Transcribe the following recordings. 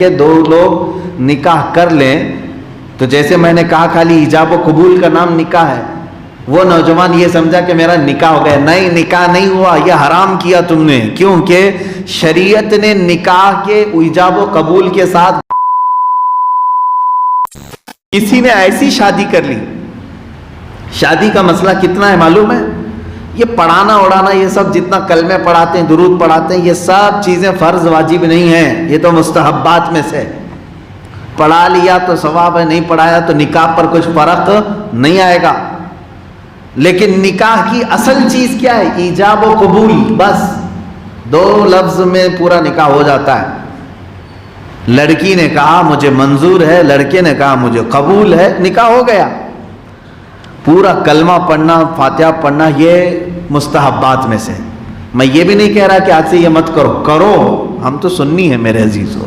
کہ دو لوگ نکاح کر لیں تو جیسے میں نے کہا خالی ایجاب و قبول کا نام نکاح ہے، وہ نوجوان یہ سمجھا کہ میرا نکاح ہو گیا. نہیں، نکاح نہیں ہوا، یہ حرام کیا تم نے، کیونکہ شریعت نے نکاح کے ایجاب و قبول کے ساتھ کسی نے ایسی شادی کر لی. شادی کا مسئلہ کتنا ہے معلوم ہے؟ یہ پڑھانا اڑانا، یہ سب جتنا کلمے پڑھاتے ہیں، درود پڑھاتے ہیں، یہ سب چیزیں فرض واجب نہیں ہیں، یہ تو مستحبات میں سے. پڑھا لیا تو ثواب ہے، نہیں پڑھایا تو نکاح پر کچھ فرق نہیں آئے گا. لیکن نکاح کی اصل چیز کیا ہے؟ ایجاب و قبول. بس دو لفظ میں پورا نکاح ہو جاتا ہے. لڑکی نے کہا مجھے منظور ہے، لڑکے نے کہا مجھے قبول ہے، نکاح ہو گیا. پورا کلمہ پڑھنا، فاتحہ پڑھنا یہ مستحبات میں سے. میں یہ بھی نہیں کہہ رہا کہ آج سے یہ مت کرو، کرو، ہم تو سنی ہے میرے عزیزو.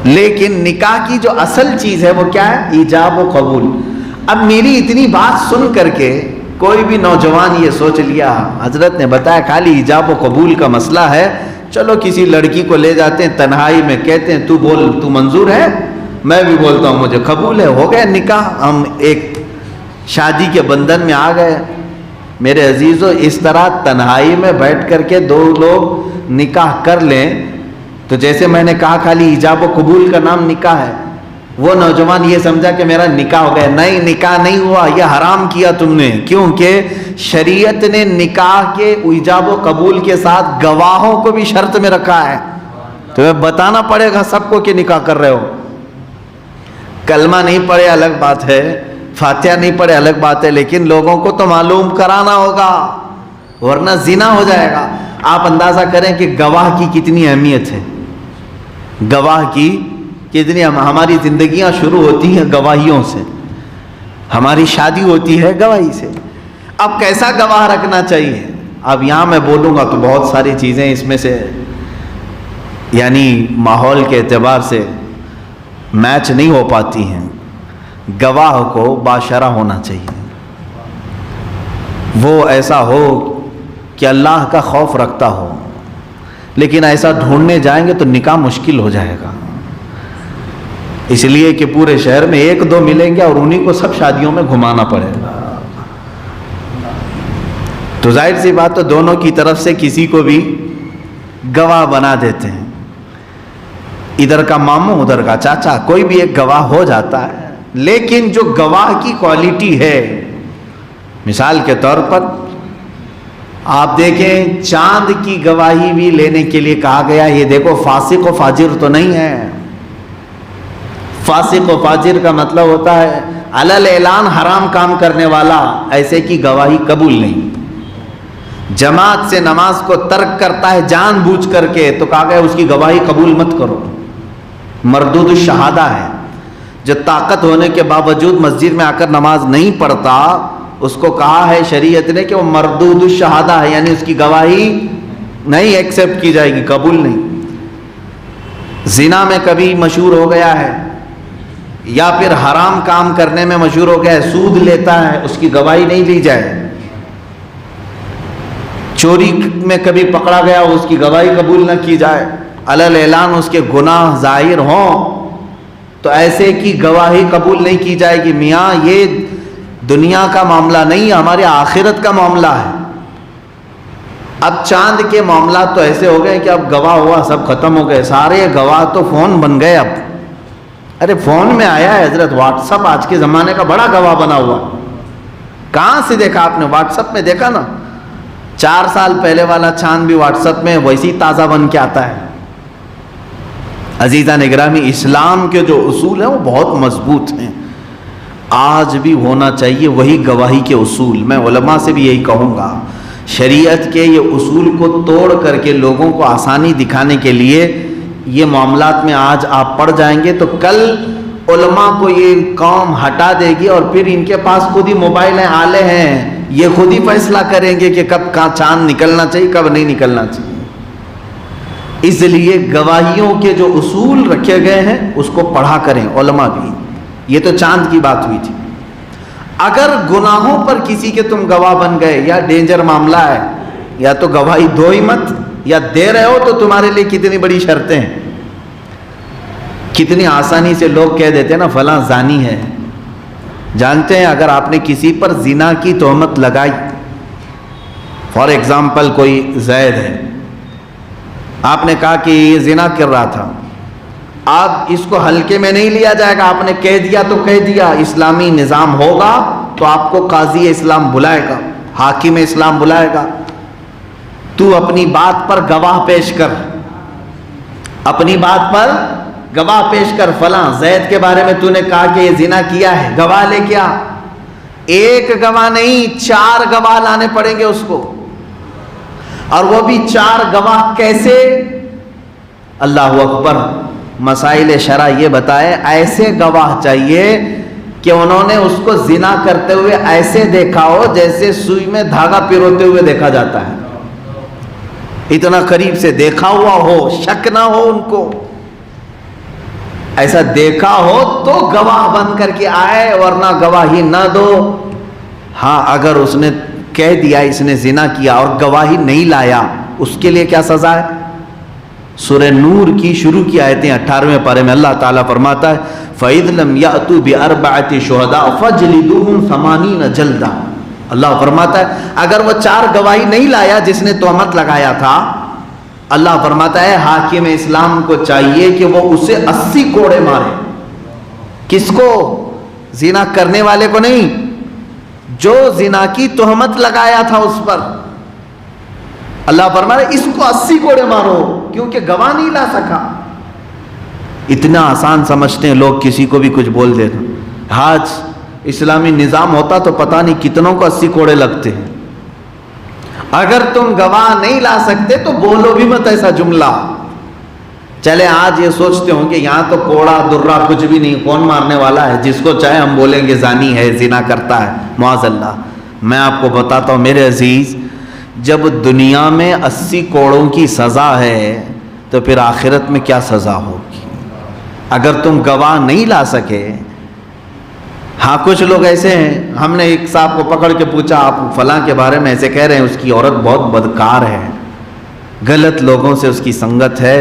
لیکن نکاح کی جو اصل چیز ہے وہ کیا ہے؟ ایجاب و قبول. اب میری اتنی بات سن کر کے کوئی بھی نوجوان یہ سوچ لیا حضرت نے بتایا خالی ایجاب و قبول کا مسئلہ ہے، چلو کسی لڑکی کو لے جاتے ہیں تنہائی میں، کہتے ہیں تو بول، تو منظور ہے، میں بھی بولتا ہوں مجھے قبول ہے، ہو گیا نکاح. ہم ایک شادی کے بندھن میں آ گئے. میرے عزیزو، اس طرح تنہائی میں بیٹھ کر کے دو لوگ نکاح کر لیں تو جیسے میں نے کہا خالی ایجاب و قبول کا نام نکاح ہے، وہ نوجوان یہ سمجھا کہ میرا نکاح ہو گیا. نہیں، نکاح نہیں ہوا، یہ حرام کیا تم نے، کیونکہ شریعت نے نکاح کے ایجاب و قبول کے ساتھ گواہوں کو بھی شرط میں رکھا ہے. تمہیں بتانا پڑے گا سب کو کہ نکاح کر رہے ہو. کلمہ نہیں پڑھے الگ بات ہے، فاتحہ نہیں پڑھے الگ بات ہے، لیکن لوگوں کو تو معلوم کرانا ہوگا ورنہ زنا ہو جائے گا. آپ اندازہ کریں کہ گواہ کی کتنی اہمیت ہے. گواہ کی کتنی، ہماری زندگیاں شروع ہوتی ہیں گواہیوں سے، ہماری شادی ہوتی ہے گواہی سے. اب کیسا گواہ رکھنا چاہیے؟ اب یہاں میں بولوں گا تو بہت ساری چیزیں اس میں سے یعنی ماحول کے اعتبار سے میچ نہیں ہو پاتی ہیں. گواہ کو باشرہ ہونا چاہیے، وہ ایسا ہو کہ اللہ کا خوف رکھتا ہو. لیکن ایسا ڈھونڈنے جائیں گے تو نکاح مشکل ہو جائے گا، اس لیے کہ پورے شہر میں ایک دو ملیں گے اور انہی کو سب شادیوں میں گھمانا پڑے گا. تو ظاہر سی بات تو دونوں کی طرف سے کسی کو بھی گواہ بنا دیتے ہیں، ادھر کا ماموں ادھر کا چاچا، کوئی بھی ایک گواہ ہو جاتا ہے. لیکن جو گواہ کی کوالٹی ہے، مثال کے طور پر آپ دیکھیں چاند کی گواہی بھی لینے کے لیے کہا گیا. یہ دیکھو فاسق و فاجر تو نہیں ہے. فاسق و فاجر کا مطلب ہوتا ہے علل اعلان حرام کام کرنے والا، ایسے کی گواہی قبول نہیں. جماعت سے نماز کو ترک کرتا ہے جان بوجھ کر کے تو کہا گیا اس کی گواہی قبول مت کرو، مردود الشہادہ ہے. جو طاقت ہونے کے باوجود مسجد میں آ کر نماز نہیں پڑھتا، اس کو کہا ہے شریعت نے کہ وہ مردود الشہادہ ہے، یعنی اس کی گواہی نہیں ایکسپٹ کی جائے گی، قبول نہیں. زنا میں کبھی مشہور ہو گیا ہے یا پھر حرام کام کرنے میں مشہور ہو گیا ہے، سود لیتا ہے، اس کی گواہی نہیں لی جائے. چوری میں کبھی پکڑا گیا، اس کی گواہی قبول نہ کی جائے، علل اعلان اس کے گناہ ظاہر ہوں تو ایسے کی گواہی قبول نہیں کی جائے گی. میاں یہ دنیا کا معاملہ نہیں، ہمارے آخرت کا معاملہ ہے. اب چاند کے معاملات تو ایسے ہو گئے کہ اب گواہ ہوا سب ختم ہو گئے، سارے گواہ تو فون بن گئے. اب ارے فون میں آیا ہے حضرت، واٹس اپ آج کے زمانے کا بڑا گواہ بنا ہوا. کہاں سے دیکھا آپ نے؟ واٹس اپ میں دیکھا نا. 4 سال پہلے والا چاند بھی واٹس اپ میں ویسی تازہ بن کے آتا ہے. عزیزان اکرامی، اسلام کے جو اصول ہیں وہ بہت مضبوط ہیں، آج بھی ہونا چاہیے وہی گواہی کے اصول. میں علماء سے بھی یہی کہوں گا، شریعت کے یہ اصول کو توڑ کر کے لوگوں کو آسانی دکھانے کے لیے یہ معاملات میں آج آپ پڑ جائیں گے تو کل علماء کو یہ قوم ہٹا دے گی اور پھر ان کے پاس خود ہی موبائل ہیں، آلے ہیں، یہ خود ہی فیصلہ کریں گے کہ کب کہاں چاند نکلنا چاہیے کب نہیں نکلنا چاہیے. اس لیے گواہیوں کے جو اصول رکھے گئے ہیں اس کو پڑھا کریں علماء بھی. یہ تو چاند کی بات ہوئی تھی. اگر گناہوں پر کسی کے تم گواہ بن گئے یا ڈینجر معاملہ ہے، یا تو گواہی دو ہی مت، یا دے رہے ہو تو تمہارے لیے کتنی بڑی شرطیں ہیں. کتنی آسانی سے لوگ کہہ دیتے ہیں نا فلاں زانی ہے. جانتے ہیں اگر آپ نے کسی پر زنا کی تہمت لگائی، فار ایگزامپل کوئی زید ہے، آپ نے کہا کہ یہ زنا کر رہا تھا، آپ اس کو ہلکے میں نہیں لیا جائے گا. آپ نے کہہ دیا تو کہہ دیا. اسلامی نظام ہوگا تو آپ کو قاضی اسلام بلائے گا، حاکم اسلام بلائے گا. تو اپنی بات پر گواہ پیش کر، اپنی بات پر گواہ پیش کر. فلاں زید کے بارے میں تو نے کہا کہ یہ زنا کیا ہے، گواہ لے کے آ. ایک گواہ نہیں، 4 گواہ لانے پڑیں گے اس کو. اور وہ بھی 4 گواہ کیسے؟ اللہ اکبر. مسائل شرع یہ بتائے ایسے گواہ چاہیے کہ انہوں نے اس کو زنا کرتے ہوئے ایسے دیکھا ہو جیسے سوئی میں دھاگا پیروتے ہوئے دیکھا جاتا ہے، اتنا قریب سے دیکھا ہوا ہو، شک نہ ہو ان کو. ایسا دیکھا ہو تو گواہ بن کر کے آئے، ورنہ گواہی نہ دو. ہاں اگر اس نے کہہ دیا اس نے زنا کیا اور گواہی نہیں لایا، اس کے لیے کیا سزا ہے؟ سورہ نور کی شروع کی آیتیں 18ویں پارے میں اللہ تعالیٰ فرماتا ہے فَإِذْ لَمْ يَأْتُوا بِأَرْبَعَةِ شُهَدَاءَ فَاجْلِدُوهُمْ 80 جلدہ. اللہ فرماتا ہے اگر وہ 4 گواہی نہیں لایا جس نے تہمت لگایا تھا، اللہ فرماتا ہے حاکم اسلام کو چاہیے کہ وہ اسے 80 کوڑے مارے. کس کو؟ زنا کرنے والے کو نہیں، جو زنا کی تہمت لگایا تھا اس پر. اللہ فرماتا ہے اس کو 80 کوڑے مارو، کیونکہ گواہ نہیں لا سکا. اتنا آسان سمجھتے ہیں لوگ کسی کو بھی کچھ بول دینا. آج اسلامی نظام ہوتا تو پتہ نہیں کتنوں کو 80 کوڑے لگتے ہیں. اگر تم گواہ نہیں لا سکتے تو بولو بھی مت ایسا جملہ. چلے آج یہ سوچتے ہوں کہ یہاں تو کوڑا درہ کچھ بھی نہیں، کون مارنے والا ہے، جس کو چاہے ہم بولیں گے زانی ہے، زنا کرتا ہے، معاذ اللہ. میں آپ کو بتاتا ہوں میرے عزیز، جب دنیا میں 80 کوڑوں کی سزا ہے تو پھر آخرت میں کیا سزا ہوگی اگر تم گواہ نہیں لا سکے. ہاں کچھ لوگ ایسے ہیں، ہم نے ایک صاحب کو پکڑ کے پوچھا آپ فلاں کے بارے میں ایسے کہہ رہے ہیں، اس کی عورت بہت بدکار ہے، غلط لوگوں سے اس کی سنگت ہے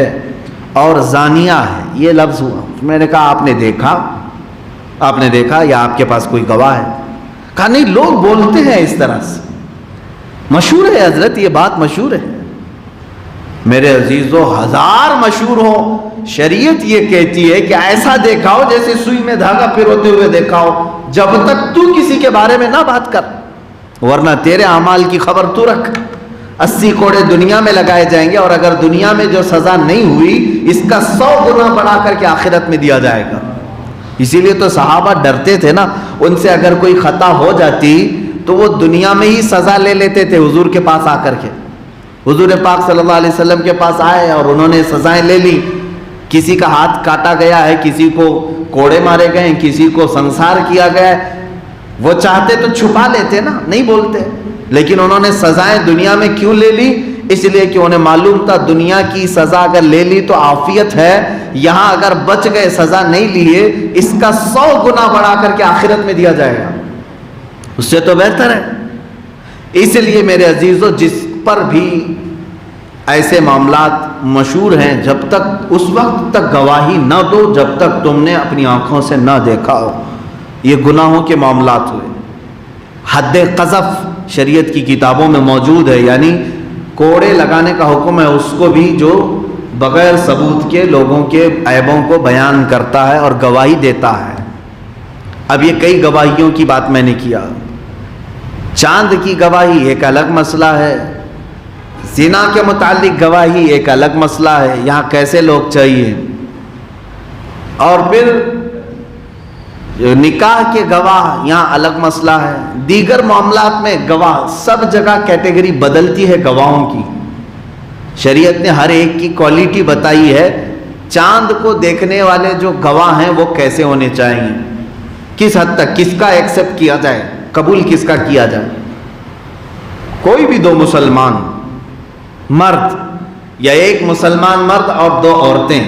اور زانیہ ہے، یہ لفظ ہوا. میں نے کہا آپ نے دیکھا یا آپ کے پاس کوئی گواہ ہے؟ کہا نہیں، لوگ بولتے ہیں اس طرح سے، مشہور ہے حضرت، یہ بات مشہور ہے. میرے عزیزو 1000 مشہور ہو، شریعت یہ کہتی ہے کہ ایسا دیکھا ہو جیسے سوئی میں دھاگا پھروتے ہوئے دیکھا ہو، جب تک تو کسی کے بارے میں نہ بات کر، ورنہ تیرے اعمال کی خبر تو رکھ. 80 کوڑے دنیا میں لگائے جائیں گے، اور اگر دنیا میں جو سزا نہیں ہوئی اس کا 100 گنا بڑھا کر کے آخرت میں دیا جائے گا. اسی لیے تو صحابہ ڈرتے تھے نا، ان سے اگر کوئی خطا ہو جاتی تو وہ دنیا میں ہی سزا لے لیتے تھے. حضور کے پاس آ کر کے، حضور پاک صلی اللہ علیہ وسلم کے پاس آئے اور انہوں نے سزائیں لے لی. کسی کا ہاتھ کاٹا گیا ہے، کسی کو کوڑے مارے گئے ہیں، کسی کو سنسار کیا گیا ہے. وہ چاہتے تو چھپا لیتے نا، نہیں بولتے، لیکن انہوں نے سزائیں دنیا میں کیوں لے لی؟ اس لیے کہ انہیں معلوم تھا دنیا کی سزا اگر لے لی تو عافیت ہے، یہاں اگر بچ گئے سزا نہیں لیے اس کا 100 گنا بڑھا کر کے آخرت میں دیا جائے گا، اس سے تو بہتر ہے. اس لیے میرے عزیزو جس پر بھی ایسے معاملات مشہور ہیں، جب تک اس وقت تک گواہی نہ دو جب تک تم نے اپنی آنکھوں سے نہ دیکھا ہو. یہ گناہوں کے معاملات ہوئے. حد قذف شریعت کی کتابوں میں موجود ہے، یعنی کوڑے لگانے کا حکم ہے اس کو بھی جو بغیر ثبوت کے لوگوں کے عیبوں کو بیان کرتا ہے اور گواہی دیتا ہے. اب یہ کئی گواہیوں کی بات میں نے کیا. چاند کی گواہی ایک الگ مسئلہ ہے، زنا کے متعلق گواہی ایک الگ مسئلہ ہے، یہاں کیسے لوگ چاہیے. اور پھر نکاح کے گواہ یہاں الگ مسئلہ ہے. دیگر معاملات میں گواہ، سب جگہ کیٹیگری بدلتی ہے گواہوں کی. شریعت نے ہر ایک کی کوالٹی بتائی ہے. چاند کو دیکھنے والے جو گواہ ہیں وہ کیسے ہونے چاہیے، کس حد تک، کس کا ایکسپٹ کیا جائے، قبول کس کا کیا جائے. کوئی بھی 2 مسلمان مرد یا ایک مسلمان مرد اور 2 عورتیں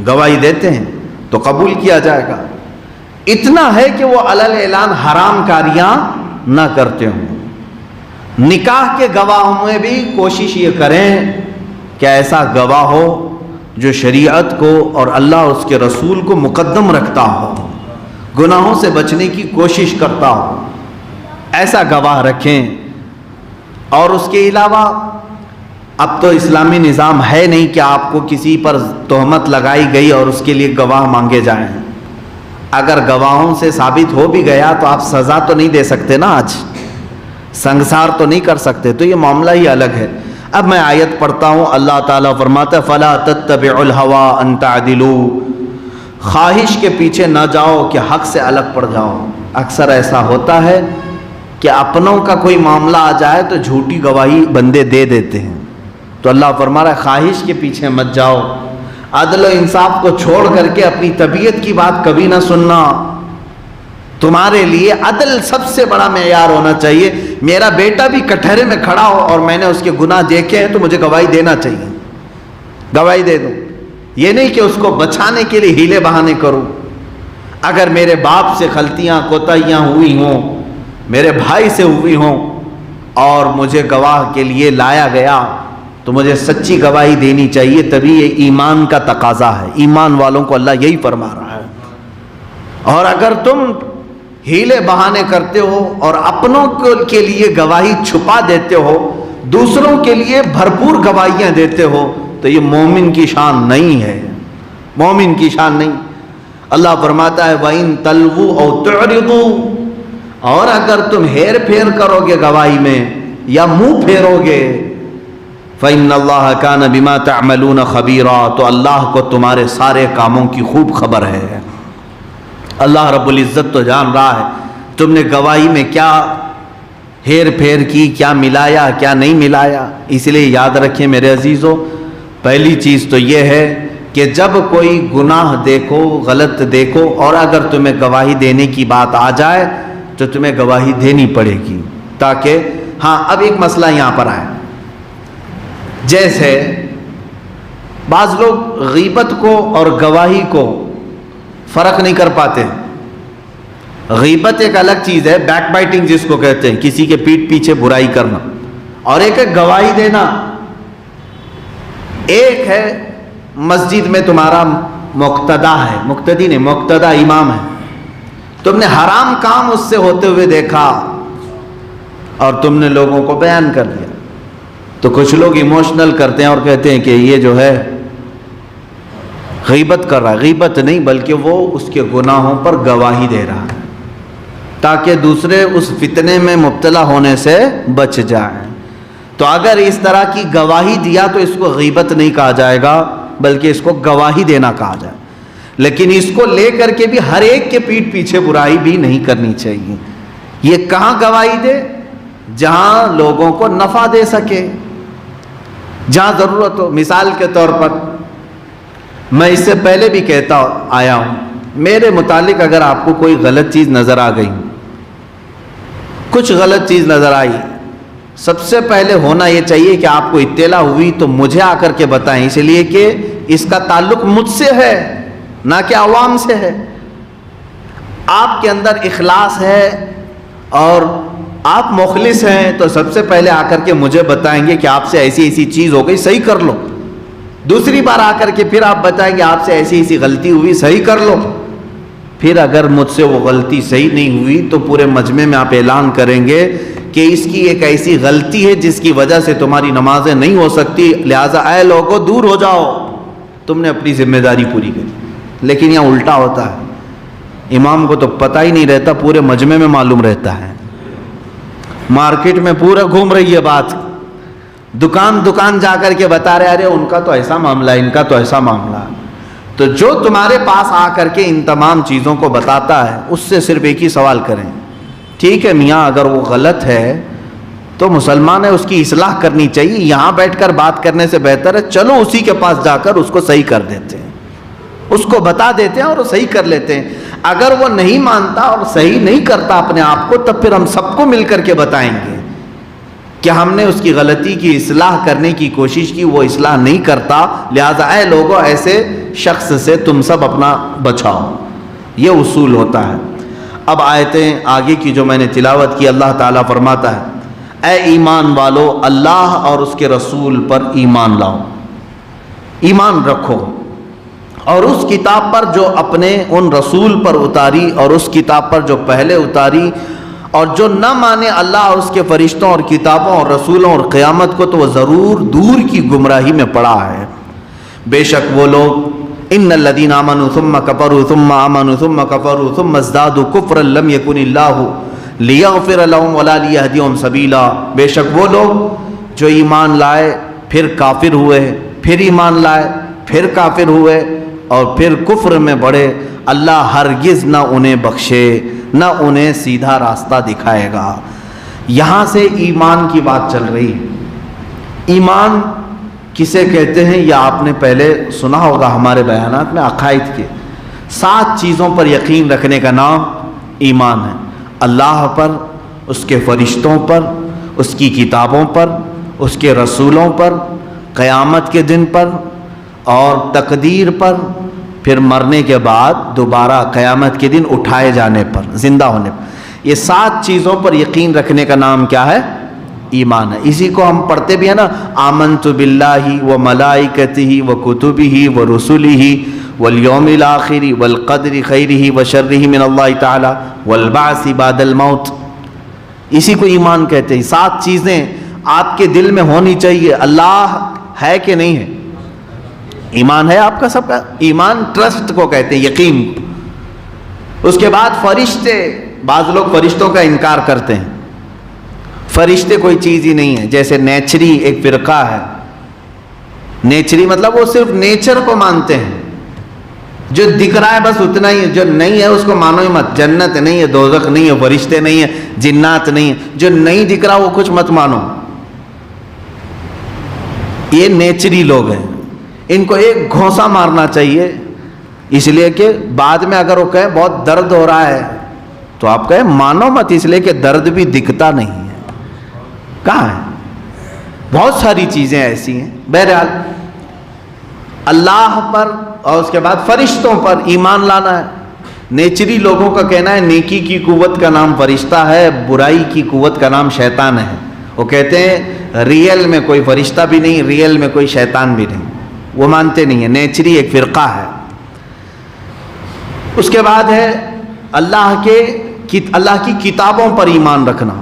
گواہی دیتے ہیں تو قبول کیا جائے گا. اتنا ہے کہ وہ علل اعلان حرام کاریاں نہ کرتے ہوں. نکاح کے گواہوں میں بھی کوشش یہ کریں کہ ایسا گواہ ہو جو شریعت کو اور اللہ اور اس کے رسول کو مقدم رکھتا ہو، گناہوں سے بچنے کی کوشش کرتا ہو، ایسا گواہ رکھیں۔ اور اس کے علاوہ اب تو اسلامی نظام ہے نہیں کہ آپ کو کسی پر تہمت لگائی گئی اور اس کے لیے گواہ مانگے جائیں۔ اگر گواہوں سے ثابت ہو بھی گیا تو آپ سزا تو نہیں دے سکتے نا، آج سنگسار تو نہیں کر سکتے، تو یہ معاملہ ہی الگ ہے۔ اب میں آیت پڑھتا ہوں، اللہ تعالیٰ فرماتا ہے فَلَا تَتَّبِعُوا الْهَوَىٰ أَن تَعْدِلُوا، خواہش کے پیچھے نہ جاؤ کہ حق سے الگ پڑ جاؤ۔ اکثر ایسا ہوتا ہے کہ اپنوں کا کوئی معاملہ آ جائے تو جھوٹی گواہی بندے دے دیتے ہیں، تو اللہ فرما رہا ہے خواہش کے پیچھے مت جاؤ، عدل و انصاف کو چھوڑ کر کے اپنی طبیعت کی بات کبھی نہ سننا۔ تمہارے لیے عدل سب سے بڑا معیار ہونا چاہیے۔ میرا بیٹا بھی کٹہرے میں کھڑا ہو اور میں نے اس کے گناہ دیکھے ہیں تو مجھے گواہی دینا چاہیے، گواہی دے دوں، یہ نہیں کہ اس کو بچانے کے لیے ہیلے بہانے کروں۔ اگر میرے باپ سے غلطیاں کوتاہیاں ہوئی ہوں، میرے بھائی سے ہوئی ہوں اور مجھے گواہ کے لیے لایا گیا تو مجھے سچی گواہی دینی چاہیے، تبھی یہ ایمان کا تقاضا ہے۔ ایمان والوں کو اللہ یہی فرما رہا ہے۔ اور اگر تم ہیلے بہانے کرتے ہو اور اپنوں کے لیے گواہی چھپا دیتے ہو، دوسروں کے لیے بھرپور گواہیاں دیتے ہو، تو یہ مومن کی شان نہیں ہے، مومن کی شان نہیں۔ اللہ فرماتا ہے وَإِن تَلْوُوا أَوْ تُعْرِضُوا، اور اگر تم ہیر پھیر کرو گے گواہی میں یا منہ پھیرو گے، فَإِنَّ اللَّهَ كَانَ بِمَا تَعْمَلُونَ خَبِيرًا، تو اللہ کو تمہارے سارے کاموں کی خوب خبر ہے۔ اللہ رب العزت تو جان رہا ہے تم نے گواہی میں کیا ہیر پھیر کی، کیا ملایا کیا نہیں ملایا۔ اس لیے یاد رکھیں میرے عزیزو، پہلی چیز تو یہ ہے کہ جب کوئی گناہ دیکھو، غلط دیکھو، اور اگر تمہیں گواہی دینے کی بات آ جائے تو تمہیں گواہی دینی پڑے گی، تاکہ ہاں اب ایک مسئلہ یہاں پر آئے۔ جیسے بعض لوگ غیبت کو اور گواہی کو فرق نہیں کر پاتے۔ غیبت ایک الگ چیز ہے، بیک بائٹنگ جس کو کہتے ہیں، کسی کے پیٹھ پیچھے برائی کرنا، اور ایک ہے گواہی دینا۔ ایک ہے مسجد میں تمہارا مقتدا ہے، مقتدی نہیں، مقتدا امام ہے، تم نے حرام کام اس سے ہوتے ہوئے دیکھا اور تم نے لوگوں کو بیان کر دیا، تو کچھ لوگ ایموشنل کرتے ہیں اور کہتے ہیں کہ یہ جو ہے غیبت کر رہا ہے۔ غیبت نہیں، بلکہ وہ اس کے گناہوں پر گواہی دے رہا ہے تاکہ دوسرے اس فتنے میں مبتلا ہونے سے بچ جائیں۔ تو اگر اس طرح کی گواہی دیا تو اس کو غیبت نہیں کہا جائے گا، بلکہ اس کو گواہی دینا کہا جائے۔ لیکن اس کو لے کر کے بھی ہر ایک کے پیٹھ پیچھے برائی بھی نہیں کرنی چاہیے۔ یہ کہاں گواہی دے؟ جہاں لوگوں کو نفع دے سکے، جہاں ضرورت ہو۔ مثال کے طور پر میں اس سے پہلے بھی کہتا آیا ہوں، میرے متعلق اگر آپ کو کوئی غلط چیز نظر آ گئی، کچھ غلط چیز نظر آئی، سب سے پہلے ہونا یہ چاہیے کہ آپ کو اطلاع ہوئی تو مجھے آ کر کے بتائیں، اس لیے کہ اس کا تعلق مجھ سے ہے نہ کہ عوام سے ہے۔ آپ کے اندر اخلاص ہے اور آپ مخلص ہیں تو سب سے پہلے آ کر کے مجھے بتائیں گے کہ آپ سے ایسی ایسی چیز ہو گئی، صحیح کر لو۔ دوسری بار آ کر کے پھر آپ بتائیں گے آپ سے ایسی ایسی غلطی ہوئی، صحیح کر لو۔ پھر اگر مجھ سے وہ غلطی صحیح نہیں ہوئی تو پورے مجمع میں آپ اعلان کریں گے کہ اس کی ایک ایسی غلطی ہے جس کی وجہ سے تمہاری نمازیں نہیں ہو سکتی، لہٰذا اے لوگوں دور ہو جاؤ، تم نے اپنی ذمہ داری پوری کی۔ لیکن یہاں الٹا ہوتا ہے، امام کو تو پتہ ہی نہیں رہتا، پورے مجمع میں معلوم رہتا ہے، مارکیٹ میں پورا گھوم رہی ہے بات، دکان دکان جا کر کے بتا رہے ارے ان کا تو ایسا معاملہ ہے، ان کا تو ایسا معاملہ ہے۔ تو جو تمہارے پاس آ کر کے ان تمام چیزوں کو بتاتا ہے اس سے صرف ایک ہی سوال کریں، ٹھیک ہے میاں اگر وہ غلط ہے تو مسلمان ہے، اس کی اصلاح کرنی چاہیے، یہاں بیٹھ کر بات کرنے سے بہتر ہے چلو اسی کے پاس جا کر اس کو صحیح کر دیتے ہیں، اس کو بتا دیتے ہیں اور وہ صحیح کر لیتے ہیں۔ اگر وہ نہیں مانتا اور صحیح نہیں کرتا اپنے آپ کو، تب پھر ہم سب کو مل کر کے بتائیں گے کہ ہم نے اس کی غلطی کی اصلاح کرنے کی کوشش کی، وہ اصلاح نہیں کرتا، لہذا اے لوگوں ایسے شخص سے تم سب اپنا بچاؤ۔ یہ اصول ہوتا ہے۔ اب آیتیں آگے کی جو میں نے تلاوت کی، اللہ تعالیٰ فرماتا ہے اے ایمان والو اللہ اور اس کے رسول پر ایمان لاؤ۔ ایمان رکھو، اور اس کتاب پر جو اپنے ان رسول پر اتاری، اور اس کتاب پر جو پہلے اتاری، اور جو نہ مانے اللہ اور اس کے فرشتوں اور کتابوں اور رسولوں اور قیامت کو، تو وہ ضرور دور کی گمراہی میں پڑا ہے۔ بے شک وہ لوگ ان الذین آمنوا ثم کفروا ثم آمنوا ثم کفروا ثم ازدادوا کفرا لم یکن اللہ لیغفر لهم ولا لیہدیہم سبیلا، بے شک وہ لوگ جو ایمان لائے پھر کافر ہوئے، پھر ایمان لائے پھر کافر ہوئے اور پھر کفر میں بڑھے، اللہ ہرگز نہ انہیں بخشے، نہ انہیں سیدھا راستہ دکھائے گا۔ یہاں سے ایمان کی بات چل رہی ہے۔ ایمان کسے کہتے ہیں یہ آپ نے پہلے سنا ہوگا ہمارے بیانات میں، عقائد کے 7 چیزوں پر یقین رکھنے کا نام ایمان ہے۔ اللہ پر، اس کے فرشتوں پر، اس کی کتابوں پر، اس کے رسولوں پر، قیامت کے دن پر اور تقدیر پر، پھر مرنے کے بعد دوبارہ قیامت کے دن اٹھائے جانے پر، زندہ ہونے پر۔ یہ 7 چیزوں پر یقین رکھنے کا نام کیا ہے؟ ایمان ہے۔ اسی کو ہم پڑھتے بھی ہیں نا، آمنت باللہ و ملائکتہ و کتبہ و رسلہ والیوم الآخر والقدر خیرہ و شرہ من اللہ تعالی والبعث بعد الموت، اسی کو ایمان کہتے ہیں۔ 7 چیزیں آپ کے دل میں ہونی چاہیے۔ اللہ ہے کہ نہیں ہے؟ ایمان ہے آپ کا سب کا؟ ایمان ٹرسٹ کو کہتے ہیں، یقین۔ اس کے بعد فرشتے، بعض لوگ فرشتوں کا انکار کرتے ہیں، فرشتے کوئی چیز ہی نہیں ہے۔ جیسے نیچری ایک فرقہ ہے، نیچری مطلب وہ صرف نیچر کو مانتے ہیں، جو دکھ رہا ہے بس اتنا ہی ہے، جو نہیں ہے اس کو مانو ہی مت۔ جنت نہیں ہے، دوزخ نہیں ہے، فرشتے نہیں ہے، جنات نہیں ہے، جو نہیں دکھ رہا وہ کچھ مت مانو۔ یہ نیچری لوگ ہیں، ان کو ایک گھونسا مارنا چاہیے، اس لیے کہ بعد میں اگر وہ کہیں بہت درد ہو رہا ہے تو آپ کہیں مانو مت، اس لیے کہ درد بھی دکھتا نہیں ہے۔ کہاں ہے؟ بہت ساری چیزیں ایسی ہیں۔ بہرحال اللہ پر اور اس کے بعد فرشتوں پر ایمان لانا ہے۔ نیچری لوگوں کا کہنا ہے نیکی کی قوت کا نام فرشتہ ہے، برائی کی قوت کا نام شیطان ہے۔ وہ کہتے ہیں ریئل میں کوئی فرشتہ بھی نہیں، ریئل میں کوئی شیطان بھی نہیں، وہ مانتے نہیں ہیں۔ نیچری ایک فرقہ ہے۔ اس کے بعد ہے اللہ کی کتابوں پر ایمان رکھنا۔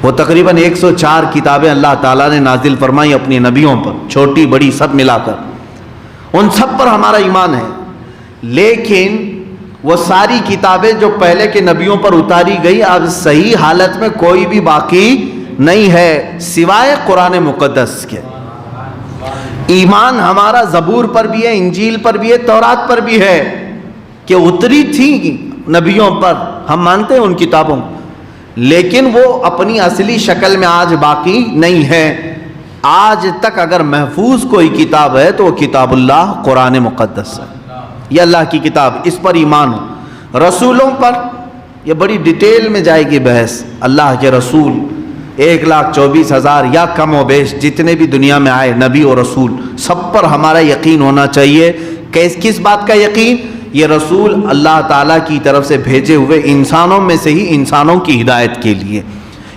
وہ تقریباً 104 کتابیں اللہ تعالیٰ نے نازل فرمائی اپنی نبیوں پر، چھوٹی بڑی سب ملا کر، ان سب پر ہمارا ایمان ہے۔ لیکن وہ ساری کتابیں جو پہلے کے نبیوں پر اتاری گئی اب صحیح حالت میں کوئی بھی باقی نہیں ہے سوائے قرآن مقدس کے۔ ایمان ہمارا زبور پر بھی ہے، انجیل پر بھی ہے، تورات پر بھی ہے کہ اتری تھی نبیوں پر، ہم مانتے ہیں ان کتابوں کو، لیکن وہ اپنی اصلی شکل میں آج باقی نہیں ہے۔ آج تک اگر محفوظ کوئی کتاب ہے تو وہ کتاب اللہ قرآن مقدس ہے، یہ اللہ کی کتاب، اس پر ایمان ہو۔ رسولوں پر یہ بڑی ڈیٹیل میں جائے گی بحث۔ اللہ کے رسول 1,24,000 یا کم و بیش جتنے بھی دنیا میں آئے نبی اور رسول، سب پر ہمارا یقین ہونا چاہیے۔ کس بات کا یقین؟ یہ رسول اللہ تعالیٰ کی طرف سے بھیجے ہوئے انسانوں میں سے ہی انسانوں کی ہدایت کے لیے،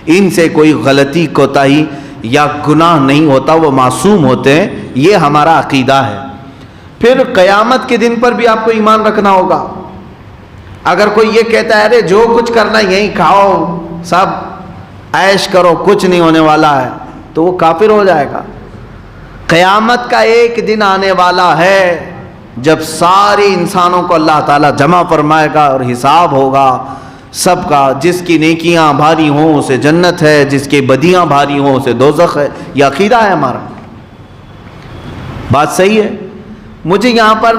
ان سے کوئی غلطی کوتاہی یا گناہ نہیں ہوتا، وہ معصوم ہوتے ہیں، یہ ہمارا عقیدہ ہے۔ پھر قیامت کے دن پر بھی آپ کو ایمان رکھنا ہوگا۔ اگر کوئی یہ کہتا ہے ارے جو کچھ کرنا یہیں کھاؤ سب عیش کرو کچھ نہیں ہونے والا ہے، تو وہ کافر ہو جائے گا۔ قیامت کا ایک دن آنے والا ہے جب سارے انسانوں کو اللہ تعالیٰ جمع فرمائے گا اور حساب ہوگا سب کا، جس کی نیکیاں بھاری ہوں اسے جنت ہے، جس کی بدیاں بھاری ہوں اسے دوزخ ہے۔ یہ عقیدہ ہے ہمارا، بات صحیح ہے۔ مجھے یہاں پر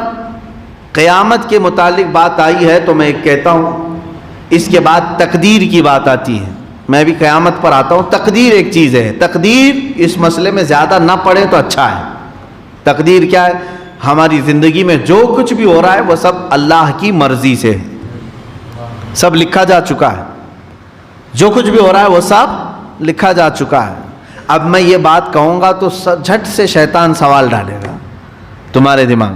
قیامت کے متعلق بات آئی ہے تو میں ایک کہتا ہوں، اس کے بعد تقدیر کی بات آتی ہے، میں بھی قیامت پر آتا ہوں۔ تقدیر ایک چیز ہے، تقدیر اس مسئلے میں زیادہ نہ پڑھیں تو اچھا ہے۔ تقدیر کیا ہے؟ ہماری زندگی میں جو کچھ بھی ہو رہا ہے وہ سب اللہ کی مرضی سے ہے، سب لکھا جا چکا ہے، جو کچھ بھی ہو رہا ہے وہ سب لکھا جا چکا ہے۔ اب میں یہ بات کہوں گا تو جھٹ سے شیطان سوال ڈالے گا تمہارے دماغ،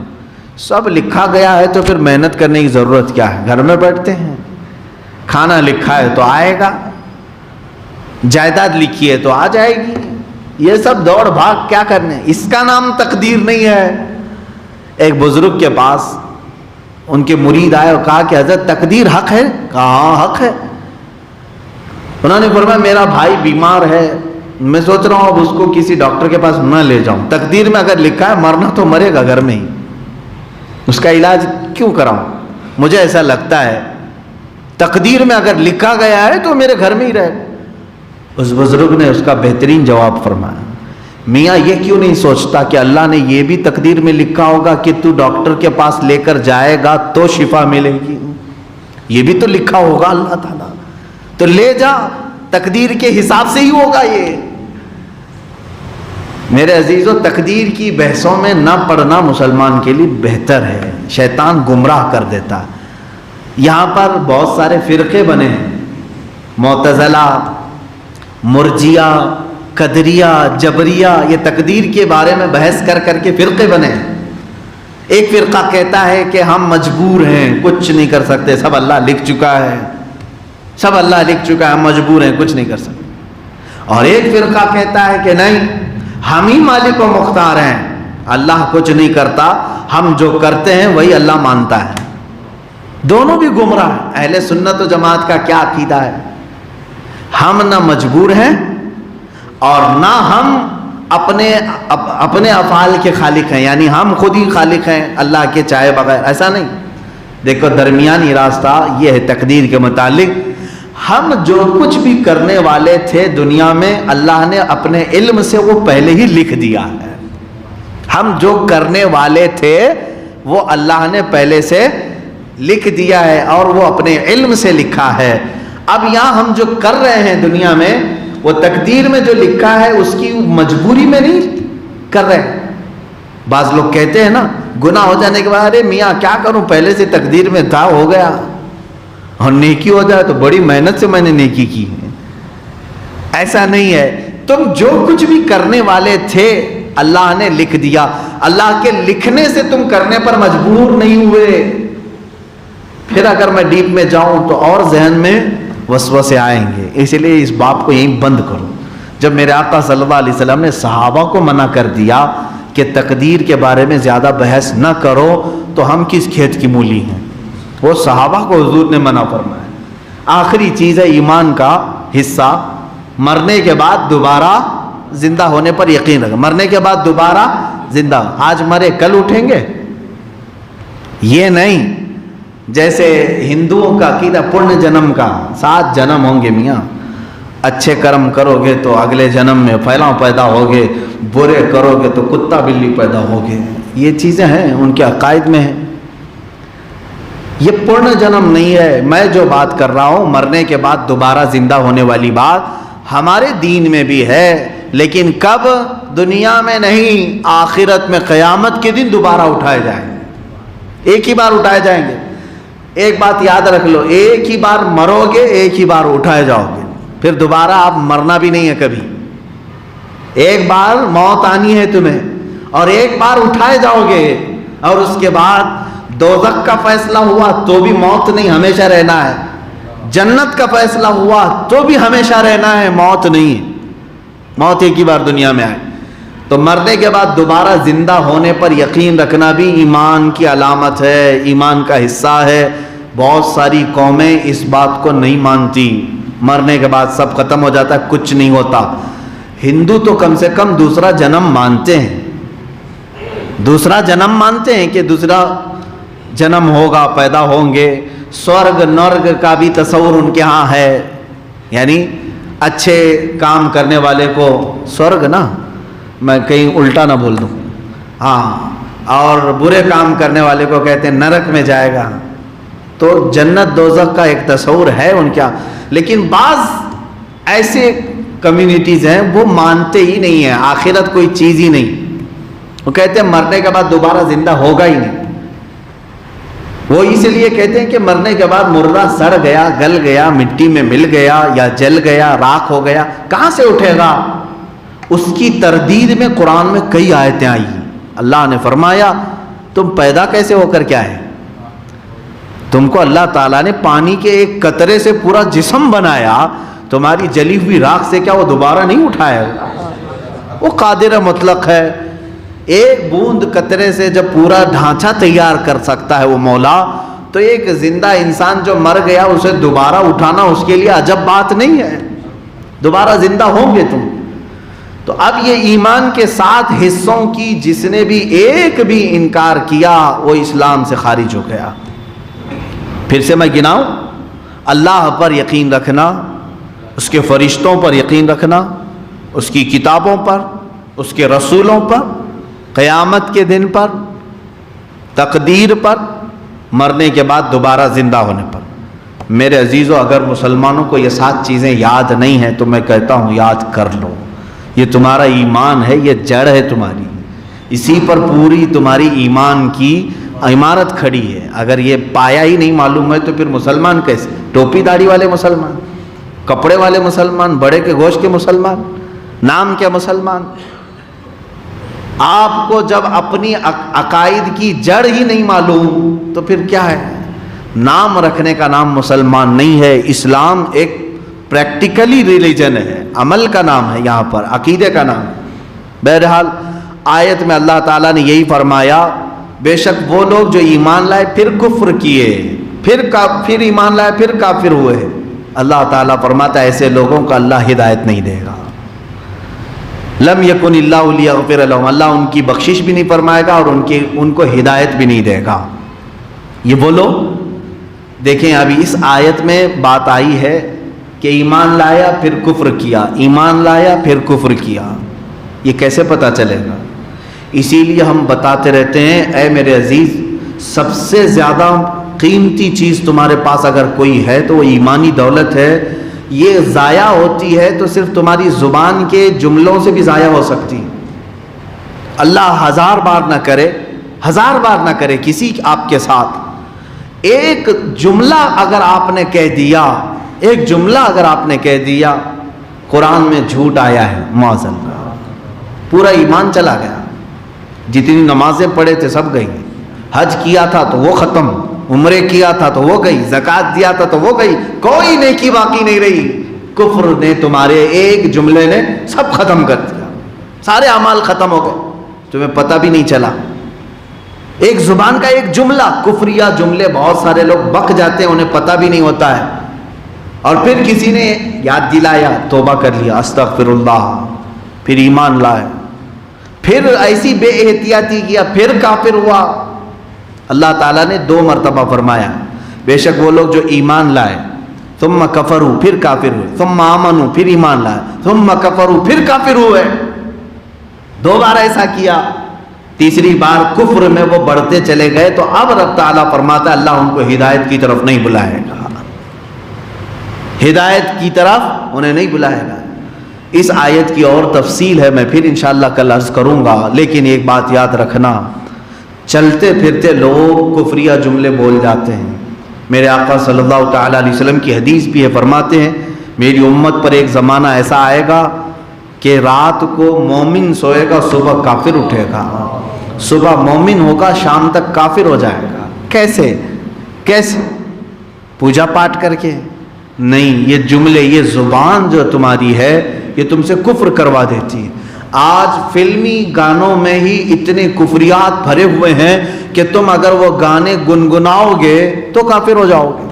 سب لکھا گیا ہے تو پھر محنت کرنے کی ضرورت کیا ہے؟ گھر میں بیٹھتے ہیں، کھانا لکھا ہے تو آئے گا، جائیداد لکھی ہے تو آ جائے گی، یہ سب دوڑ بھاگ کیا کرنے, اس کا نام تقدیر نہیں ہے. ایک بزرگ کے پاس ان کے مرید آئے اور کہا کہ حضرت تقدیر حق ہے؟ کہا ہاں حق ہے. انہوں نے فرمایا میرا بھائی بیمار ہے, میں سوچ رہا ہوں اب اس کو کسی ڈاکٹر کے پاس نہ لے جاؤں, تقدیر میں اگر لکھا ہے مرنا تو مرے گا گھر میں ہی, اس کا علاج کیوں کراؤں؟ مجھے ایسا لگتا ہے تقدیر میں اگر لکھا گیا ہے تو میرے گھر میں ہی رہے. اس بزرگ نے اس کا بہترین جواب فرمایا, میاں یہ کیوں نہیں سوچتا کہ اللہ نے یہ بھی تقدیر میں لکھا ہوگا کہ تو ڈاکٹر کے پاس لے کر جائے گا تو شفا ملے گی, یہ بھی تو لکھا ہوگا اللہ تعالیٰ, تو لے جا, تقدیر کے حساب سے ہی ہوگا. یہ میرے عزیزو, تقدیر کی بحثوں میں نہ پڑھنا مسلمان کے لیے بہتر ہے, شیطان گمراہ کر دیتا ہے. یہاں پر بہت سارے فرقے بنے ہیں, معتزلہ, مرجیہ, قدریہ, جبریہ, یہ تقدیر کے بارے میں بحث کر کر کے فرقے بنے ہیں. ایک فرقہ کہتا ہے کہ ہم مجبور ہیں, کچھ نہیں کر سکتے, سب اللہ لکھ چکا ہے, سب اللہ لکھ چکا ہے, ہم مجبور ہیں, کچھ نہیں کر سکتے. اور ایک فرقہ کہتا ہے کہ نہیں, ہم ہی مالک و مختار ہیں, اللہ کچھ نہیں کرتا, ہم جو کرتے ہیں وہی اللہ مانتا ہے. دونوں بھی گمراہ ہیں. اہل سنت و جماعت کا کیا عقیدہ ہے؟ ہم نہ مجبور ہیں اور نہ ہم اپنے افعال کے خالق ہیں, یعنی ہم خود ہی خالق ہیں اللہ کے چاہے بغیر, ایسا نہیں. دیکھو درمیانی راستہ یہ ہے تقدیر کے متعلق. ہم جو کچھ بھی کرنے والے تھے دنیا میں, اللہ نے اپنے علم سے وہ پہلے ہی لکھ دیا ہے. ہم جو کرنے والے تھے وہ اللہ نے پہلے سے لکھ دیا ہے اور وہ اپنے علم سے لکھا ہے. اب یہاں ہم جو کر رہے ہیں دنیا میں, وہ تقدیر میں جو لکھا ہے اس کی مجبوری میں نہیں کر رہے. بعض لوگ کہتے ہیں نا, گناہ ہو جانے کے بعد ارے میاں کیا کروں, پہلے سے تقدیر میں تھا, ہو گیا, اور نیکی ہو جائے تو بڑی محنت سے میں نے نیکی کی ہے. ایسا نہیں ہے. تم جو کچھ بھی کرنے والے تھے اللہ نے لکھ دیا. اللہ کے لکھنے سے تم کرنے پر مجبور نہیں ہوئے. پھر اگر میں ڈیپ میں جاؤں تو اور ذہن میں وسوسے آئیں گے, اس لیے اس باب کو یہیں بند کرو. جب میرے آقا صلی اللہ علیہ وسلم نے صحابہ کو منع کر دیا کہ تقدیر کے بارے میں زیادہ بحث نہ کرو, تو ہم کس کھیت کی مولی ہیں؟ وہ صحابہ کو حضور نے منع فرمایا. آخری چیز ہے ایمان کا حصہ, مرنے کے بعد دوبارہ زندہ ہونے پر یقین رکھیں. مرنے کے بعد دوبارہ زندہ, آج مرے کل اٹھیں گے, یہ نہیں. جیسے ہندوؤں کا عقیدہ پرن جنم کا, 7 جنم ہوں گے میاں, اچھے کرم کرو گے تو اگلے جنم میں پھیلاؤ پیدا ہوگے, برے کرو گے تو کتا بلی پیدا ہوگے. یہ چیزیں ہیں ان کے عقائد میں ہیں. یہ پرن جنم نہیں ہے. میں جو بات کر رہا ہوں مرنے کے بعد دوبارہ زندہ ہونے والی بات ہمارے دین میں بھی ہے, لیکن کب؟ دنیا میں نہیں, آخرت میں قیامت کے دن دوبارہ اٹھائے جائیں گے. ایک ہی بار اٹھائے جائیں گے. ایک بات یاد رکھ لو, ایک ہی بار مرو گے, ایک ہی بار اٹھائے جاؤ گے, پھر دوبارہ آپ مرنا بھی نہیں ہے کبھی. ایک بار موت آنی ہے تمہیں اور ایک بار اٹھائے جاؤ گے, اور اس کے بعد دوزخ کا فیصلہ ہوا تو بھی موت نہیں, ہمیشہ رہنا ہے. جنت کا فیصلہ ہوا تو بھی ہمیشہ رہنا ہے, موت نہیں ہے. موت ایک ہی بار دنیا میں آئے. تو مرنے کے بعد دوبارہ زندہ ہونے پر یقین رکھنا بھی ایمان کی علامت ہے, ایمان کا حصہ ہے. بہت ساری قومیں اس بات کو نہیں مانتی, مرنے کے بعد سب ختم ہو جاتا ہے, کچھ نہیں ہوتا. ہندو تو کم سے کم دوسرا جنم مانتے ہیں, دوسرا جنم مانتے ہیں کہ دوسرا جنم ہوگا, پیدا ہوں گے. سورگ نرگ کا بھی تصور ان کے ہاں ہے, یعنی اچھے کام کرنے والے کو سورگ نا, میں کہیں الٹا نہ بول دوں, ہاں, اور برے کام کرنے والے کو کہتے ہیں نرک میں جائے گا. تو جنت دوزخ کا ایک تصور ہے ان کا. لیکن بعض ایسے کمیونٹیز ہیں وہ مانتے ہی نہیں ہیں, آخرت کوئی چیز ہی نہیں. وہ کہتے ہیں مرنے کے بعد دوبارہ زندہ ہوگا ہی نہیں. وہ اس لیے کہتے ہیں کہ مرنے کے بعد مردہ سڑ گیا, گل گیا, مٹی میں مل گیا یا جل گیا, راکھ ہو گیا, کہاں سے اٹھے گا؟ اس کی تردید میں قرآن میں کئی آیتیں آئی. اللہ نے فرمایا تم پیدا کیسے ہو کر کیا ہے؟ تم کو اللہ تعالیٰ نے پانی کے ایک قطرے سے پورا جسم بنایا, تمہاری جلی ہوئی راکھ سے کیا وہ دوبارہ نہیں اٹھائے گا؟ وہ قادر مطلق ہے. ایک بوند قطرے سے جب پورا ڈھانچہ تیار کر سکتا ہے وہ مولا، تو ایک زندہ انسان جو مر گیا اسے دوبارہ اٹھانا اس کے لیے عجب بات نہیں ہے. دوبارہ زندہ ہوں گے تم. تو اب یہ ایمان کے 7 حصوں کی جس نے بھی ایک بھی انکار کیا وہ اسلام سے خارج ہو گیا. پھر سے میں گناؤں: اللہ پر یقین رکھنا، اس کے فرشتوں پر یقین رکھنا، اس کی کتابوں پر، اس کے رسولوں پر، قیامت کے دن پر، تقدیر پر، مرنے کے بعد دوبارہ زندہ ہونے پر. میرے عزیزو، اگر مسلمانوں کو یہ 7 چیزیں یاد نہیں ہیں تو میں کہتا ہوں یاد کر لو. یہ تمہارا ایمان ہے، یہ جڑ ہے تمہاری، اسی پر پوری تمہاری ایمان کی عمارت کھڑی ہے. اگر یہ پایا ہی نہیں معلوم ہے تو پھر مسلمان کیسے؟ ٹوپی داڑھی والے مسلمان، کپڑے والے مسلمان، بڑے کے گوشت کے مسلمان، نام کیا مسلمان؟ آپ کو جب اپنی عقائد کی جڑ ہی نہیں معلوم تو پھر کیا ہے؟ نام رکھنے کا نام مسلمان نہیں ہے. اسلام ایک پریکٹیکلی ریلیجن ہے، عمل کا نام ہے، یہاں پر عقیدے کا نام. بہرحال آیت میں اللہ تعالیٰ نے یہی فرمایا: بے شک وہ لوگ جو ایمان لائے پھر کفر کیے، پھر ایمان لائے پھر کافر ہوئے. اللہ تعالیٰ فرماتا ہے ایسے لوگوں کو اللہ ہدایت نہیں دے گا. لم یکن اللہ لیغفر لہم، اللہ ان کی بخشش بھی نہیں فرمائے گا اور ان کو ہدایت بھی نہیں دے گا. یہ وہ لوگ دیکھیں، ابھی اس آیت میں بات آئی ہے کہ ایمان لایا پھر کفر کیا، ایمان لایا پھر کفر کیا. یہ کیسے پتہ چلے گا؟ اسی لیے ہم بتاتے رہتے ہیں اے میرے عزیز، سب سے زیادہ قیمتی چیز تمہارے پاس اگر کوئی ہے تو وہ ایمانی دولت ہے. یہ ضائع ہوتی ہے تو صرف تمہاری زبان کے جملوں سے بھی ضائع ہو سکتی. اللہ 1000 بار نہ کرے، 1000 بار نہ کرے کسی آپ کے ساتھ، ایک جملہ اگر آپ نے کہہ دیا، ایک جملہ اگر آپ نے کہہ دیا، قرآن میں جھوٹ آیا ہے، معاذ اللہ، پورا ایمان چلا گیا. جتنی نمازیں پڑھے تھے سب گئی، حج کیا تھا تو وہ ختم، عمرے کیا تھا تو وہ گئی، زکوٰۃ دیا تھا تو وہ گئی، کوئی نیکی باقی نہیں رہی. کفر نے تمہارے ایک جملے نے سب ختم کر دیا، سارے اعمال ختم ہو گئے، تمہیں پتہ بھی نہیں چلا. ایک زبان کا ایک جملہ، کفریہ جملے بہت سارے لوگ بک جاتے ہیں، انہیں پتہ بھی نہیں ہوتا ہے، اور پھر کسی نے یاد دلایا، توبہ کر لیا، استغفر اللہ، پھر ایمان لائے، پھر ایسی بے احتیاطی کیا، پھر کافر ہوا. اللہ تعالیٰ نے 2 مرتبہ فرمایا بے شک وہ لوگ جو ایمان لائے، ثم کفروا، پھر کافر ہوئے، ثم آمنوا، پھر ایمان لائے، ثم کفروا، پھر کافر ہوئے. 2 بار ایسا کیا. تیسری بار کفر میں وہ بڑھتے چلے گئے تو اب رب تعالیٰ فرماتا ہے اللہ ان کو ہدایت کی طرف نہیں بلائے گا، ہدایت کی طرف انہیں نہیں بلائے گا. اس آیت کی اور تفصیل ہے، میں پھر انشاءاللہ کل عرض کروں گا، لیکن ایک بات یاد رکھنا، چلتے پھرتے لوگ کفریہ جملے بول جاتے ہیں. میرے آقا صلی اللہ تعالیٰ علیہ وسلم کی حدیث بھی ہے، فرماتے ہیں میری امت پر ایک زمانہ ایسا آئے گا کہ رات کو مومن سوئے گا، صبح کافر اٹھے گا، صبح مومن ہوگا، شام تک کافر ہو جائے گا. کیسے؟ پوجا پاٹ کر کے نہیں. یہ جملے، یہ زبان جو تمہاری ہے یہ تم سے کفر کروا دیتی ہے. آج فلمی گانوں میں ہی اتنے کفریات بھرے ہوئے ہیں کہ تم اگر وہ گانے گنگناؤ گے تو کافر ہو جاؤ گے.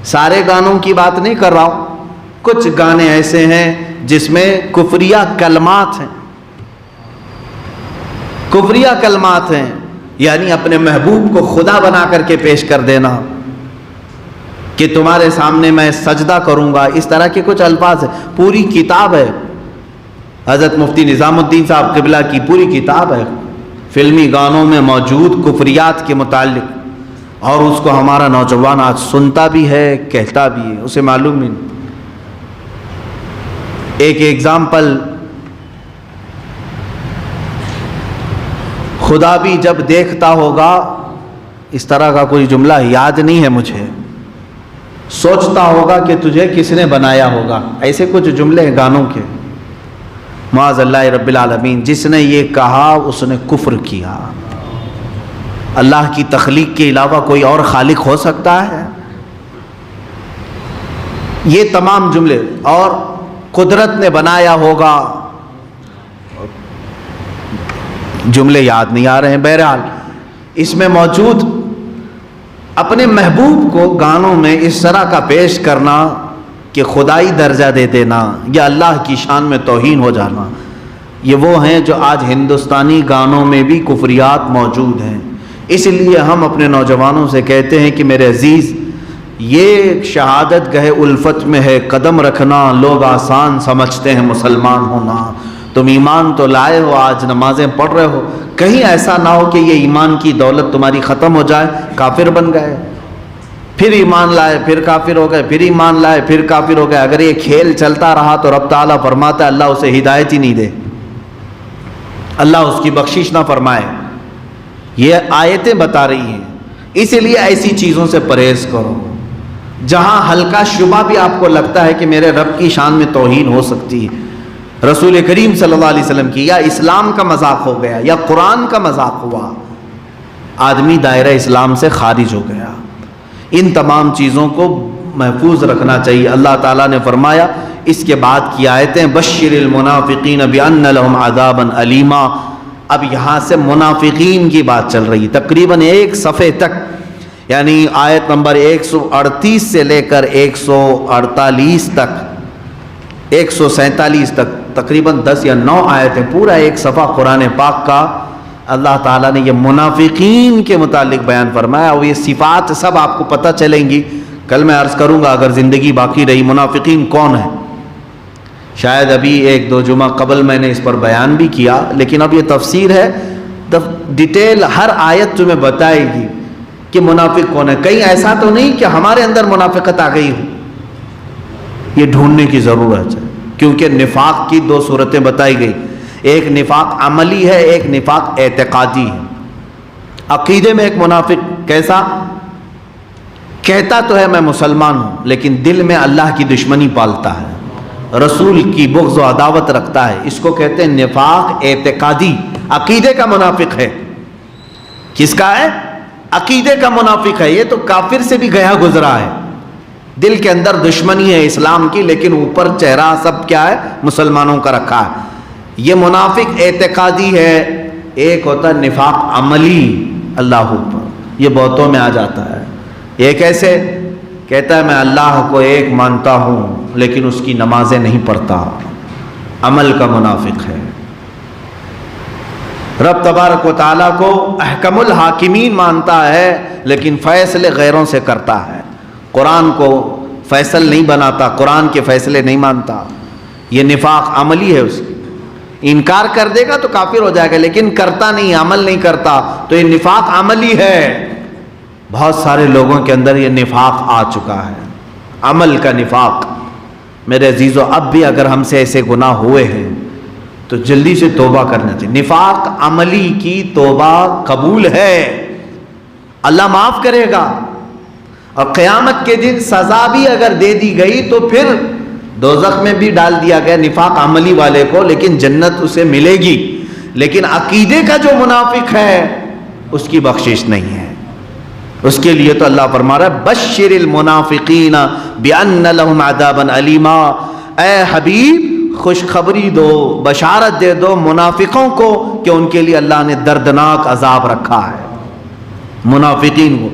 سارے گانوں کی بات نہیں کر رہا ہوں، کچھ گانے ایسے ہیں جس میں کفریہ کلمات ہیں، کفریہ کلمات ہیں، یعنی اپنے محبوب کو خدا بنا کر کے پیش کر دینا کہ تمہارے سامنے میں سجدہ کروں گا، اس طرح کے کچھ الفاظ ہیں. پوری کتاب ہے، حضرت مفتی نظام الدین صاحب قبلہ کی پوری کتاب ہے فلمی گانوں میں موجود کفریات کے متعلق، اور اس کو ہمارا نوجوان آج سنتا بھی ہے، کہتا بھی ہے، اسے معلوم ہی نہیں. ایک ایگزامپل، خدا بھی جب دیکھتا ہوگا، اس طرح کا کوئی جملہ یاد نہیں ہے مجھے، سوچتا ہوگا کہ تجھے کس نے بنایا ہوگا، ایسے کچھ جملے ہیں گانوں کے. معاذ اللہ رب العالمین، جس نے یہ کہا اس نے کفر کیا. اللہ کی تخلیق کے علاوہ کوئی اور خالق ہو سکتا ہے؟ یہ تمام جملے، اور قدرت نے بنایا ہوگا، جملے یاد نہیں آ رہے ہیں. بہرحال اس میں موجود اپنے محبوب کو گانوں میں اس طرح کا پیش کرنا کہ خدائی درجہ دے دینا یا اللہ کی شان میں توہین ہو جانا، یہ وہ ہیں جو آج ہندوستانی گانوں میں بھی کفریات موجود ہیں. اس لیے ہم اپنے نوجوانوں سے کہتے ہیں کہ میرے عزیز، یہ شہادت گہ الفت میں ہے قدم رکھنا، لوگ آسان سمجھتے ہیں مسلمان ہونا. تم ایمان تو لائے ہو، آج نمازیں پڑھ رہے ہو، کہیں ایسا نہ ہو کہ یہ ایمان کی دولت تمہاری ختم ہو جائے، کافر بن گئے، پھر ایمان لائے پھر کافر ہو گئے، پھر ایمان لائے پھر کافر ہو گئے. اگر یہ کھیل چلتا رہا تو رب تعالیٰ فرماتا ہے اللہ اسے ہدایت ہی نہیں دے، اللہ اس کی بخشش نہ فرمائے. یہ آیتیں بتا رہی ہیں. اسی لیے ایسی چیزوں سے پرہیز کرو جہاں ہلکا شبہ بھی آپ کو لگتا ہے کہ میرے رب کی شان میں توہین ہو سکتی ہے، رسول کریم صلی اللہ علیہ وسلم کی، یا اسلام کا مذاق ہو گیا یا قرآن کا مذاق ہوا، آدمی دائرہ اسلام سے خارج ہو گیا. ان تمام چیزوں کو محفوظ رکھنا چاہیے. اللہ تعالیٰ نے فرمایا اس کے بعد کی آیتیں بشر المنافقین بان لهم عذابا علیما. اب یہاں سے منافقین کی بات چل رہی تقریباً ایک صفحے تک، یعنی آیت نمبر 138 سے لے کر 148 تک 147 تک، تقریباً 10 یا 9 آیتیں، پورا ایک صفحہ قرآن پاک کا اللہ تعالیٰ نے یہ منافقین کے متعلق بیان فرمایا. اور یہ صفات سب آپ کو پتہ چلیں گی. کل میں عرض کروں گا اگر زندگی باقی رہی منافقین کون ہیں. شاید ابھی 1-2 جمعہ قبل میں نے اس پر بیان بھی کیا، لیکن اب یہ تفسیر ہے، ڈیٹیل ہر آیت تمہیں بتائے گی کہ منافق کون ہے. کہیں ایسا تو نہیں کہ ہمارے اندر منافقت آ گئی ہو، یہ ڈھونڈنے کی ضرورت ہے. کیونکہ نفاق کی 2 صورتیں بتائی گئی، ایک نفاق عملی ہے، ایک نفاق اعتقادی ہے. عقیدے میں ایک منافق کیسا؟ کہتا تو ہے میں مسلمان ہوں لیکن دل میں اللہ کی دشمنی پالتا ہے، رسول کی بغض و عداوت رکھتا ہے. اس کو کہتے ہیں نفاق اعتقادی. عقیدے کا منافق ہے. کس کا ہے؟ عقیدے کا منافق ہے. یہ تو کافر سے بھی گیا گزرا ہے، دل کے اندر دشمنی ہے اسلام کی، لیکن اوپر چہرہ سب کیا ہے؟ مسلمانوں کا رکھا ہے. یہ منافق اعتقادی ہے. ایک ہوتا ہے نفاق عملی، اللہ پر، یہ بہتوں میں آ جاتا ہے. یہ کیسے؟ کہتا ہے میں اللہ کو ایک مانتا ہوں لیکن اس کی نمازیں نہیں پڑھتا، عمل کا منافق ہے. رب تبارک و تعالیٰ کو احکم الحاکمین مانتا ہے لیکن فیصلے غیروں سے کرتا ہے. قرآن کو فیصل نہیں بناتا، قرآن کے فیصلے نہیں مانتا. یہ نفاق عملی ہے. اس کی انکار کر دے گا تو کافر ہو جائے گا، لیکن کرتا نہیں، عمل نہیں کرتا، تو یہ نفاق عملی ہے. بہت سارے لوگوں کے اندر یہ نفاق آ چکا ہے، عمل کا نفاق. میرے عزیزو، اب بھی اگر ہم سے ایسے گناہ ہوئے ہیں تو جلدی سے توبہ کرنا چاہیے. نفاق عملی کی توبہ قبول ہے، اللہ معاف کرے گا. اور قیامت کے دن سزا بھی اگر دے دی گئی تو پھر دوزخ میں بھی ڈال دیا گیا نفاق عملی والے کو، لیکن جنت اسے ملے گی. لیکن عقیدے کا جو منافق ہے اس کی بخشش نہیں ہے. اس کے لیے تو اللہ فرما رہا ہے بشر المنافقین بان لهم عذابا علیما. اے حبیب خوشخبری دو، بشارت دے دو منافقوں کو کہ ان کے لیے اللہ نے دردناک عذاب رکھا ہے. منافقین کو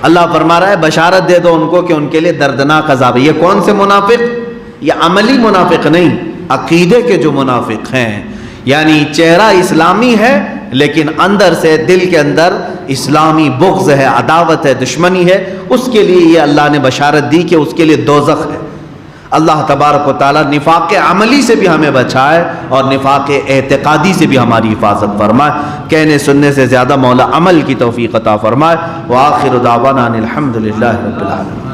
اللہ فرما رہا ہے بشارت دے دو ان کو کہ ان کے لیے دردناک عذاب ہے. یہ کون سے منافق؟ یہ عملی منافق نہیں، عقیدے کے جو منافق ہیں، یعنی چہرہ اسلامی ہے لیکن اندر سے دل کے اندر اسلامی بغض ہے، عداوت ہے، دشمنی ہے. اس کے لیے یہ اللہ نے بشارت دی کہ اس کے لیے دوزخ ہے. اللہ تبارک و تعالیٰ نفاق عملی سے بھی ہمیں بچائے اور نفاق اعتقادی سے بھی ہماری حفاظت فرمائے. کہنے سننے سے زیادہ مولا عمل کی توفیق عطا فرمائے. وآخر دعوانا ان الحمد للہ رب العالمین.